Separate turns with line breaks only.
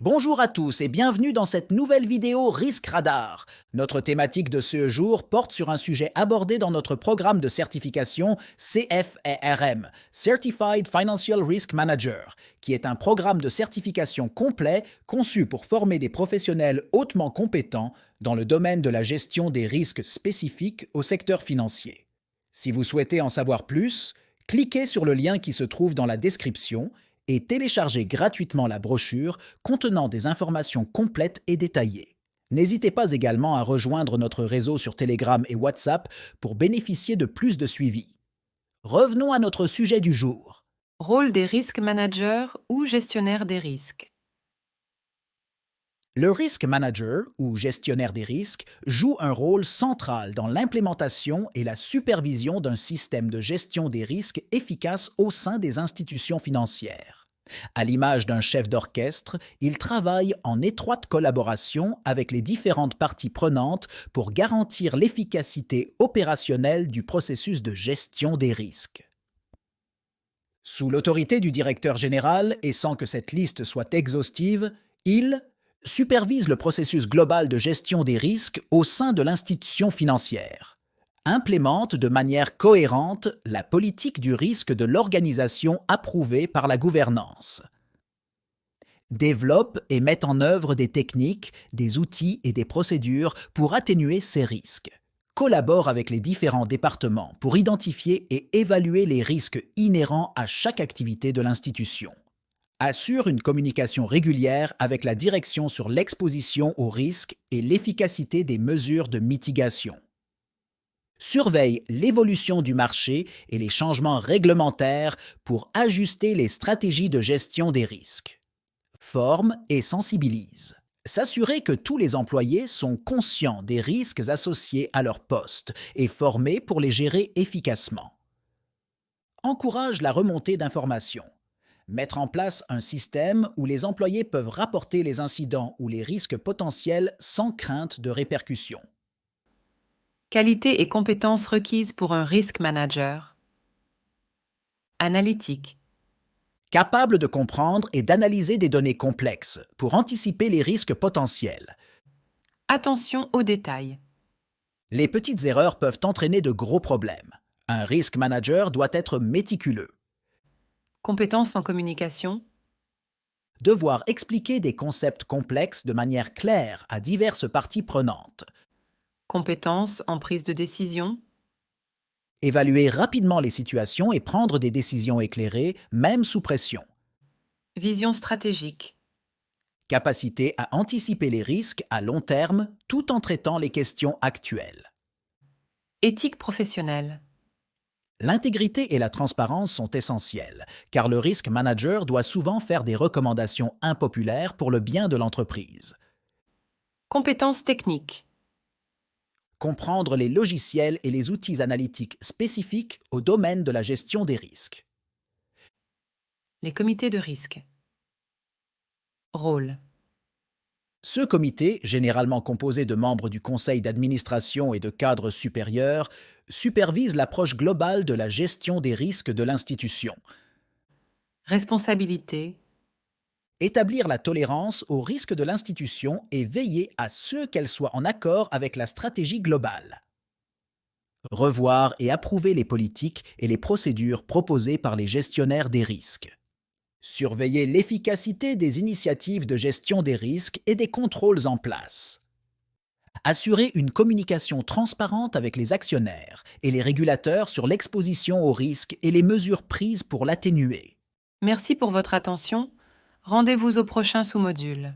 Bonjour à tous et bienvenue dans cette nouvelle vidéo Risque Radar. Notre thématique de ce jour porte sur un sujet abordé dans notre programme de certification CFRM, Certified Financial Risk Manager, qui est un programme de certification complet conçu pour former des professionnels hautement compétents dans le domaine de la gestion des risques spécifiques au secteur financier. Si vous souhaitez en savoir plus, cliquez sur le lien qui se trouve dans la description et téléchargez gratuitement la brochure contenant des informations complètes et détaillées. N'hésitez pas également à rejoindre notre réseau sur Telegram et WhatsApp pour bénéficier de plus de suivi. Revenons à notre sujet du jour.
Rôle des risques managers ou gestionnaires des risques.
Le Risk Manager, ou gestionnaire des risques, joue un rôle central dans l'implémentation et la supervision d'un système de gestion des risques efficace au sein des institutions financières. À l'image d'un chef d'orchestre, il travaille en étroite collaboration avec les différentes parties prenantes pour garantir l'efficacité opérationnelle du processus de gestion des risques. Sous l'autorité du directeur général et sans que cette liste soit exhaustive, il supervise le processus global de gestion des risques au sein de l'institution financière, implémente de manière cohérente la politique du risque de l'organisation approuvée par la gouvernance, développe et met en œuvre des techniques, des outils et des procédures pour atténuer ces risques, collabore avec les différents départements pour identifier et évaluer les risques inhérents à chaque activité de l'institution, assure une communication régulière avec la direction sur l'exposition aux risques et l'efficacité des mesures de mitigation, surveille l'évolution du marché et les changements réglementaires pour ajuster les stratégies de gestion des risques, forme et sensibilise, s'assurer que tous les employés sont conscients des risques associés à leur poste et formés pour les gérer efficacement, encourage la remontée d'informations, mettre en place un système où les employés peuvent rapporter les incidents ou les risques potentiels sans crainte de répercussions.
Qualités et compétences requises pour un risk manager. Analytique.
Capable de comprendre et d'analyser des données complexes pour anticiper les risques potentiels.
Attention aux détails.
Les petites erreurs peuvent entraîner de gros problèmes. Un risk manager doit être méticuleux.
Compétences en communication.
Devoir expliquer des concepts complexes de manière claire à diverses parties prenantes.
Compétences en prise de décision.
Évaluer rapidement les situations et prendre des décisions éclairées, même sous pression.
Vision stratégique.
Capacité à anticiper les risques à long terme tout en traitant les questions actuelles.
Éthique professionnelle.
L'intégrité et la transparence sont essentielles, car le risk manager doit souvent faire des recommandations impopulaires pour le bien de l'entreprise.
Compétences techniques.
Comprendre les logiciels et les outils analytiques spécifiques au domaine de la gestion des risques.
Les comités de risque. Rôle.
Ce comité, généralement composé de membres du conseil d'administration et de cadres supérieurs, supervise l'approche globale de la gestion des risques de l'institution.
Responsabilité.
Établir la tolérance aux risques de l'institution et veiller à ce qu'elle soit en accord avec la stratégie globale. Revoir et approuver les politiques et les procédures proposées par les gestionnaires des risques. Surveiller l'efficacité des initiatives de gestion des risques et des contrôles en place. Assurer une communication transparente avec les actionnaires et les régulateurs sur l'exposition aux risques et les mesures prises pour l'atténuer.
Merci pour votre attention. Rendez-vous au prochain sous-module.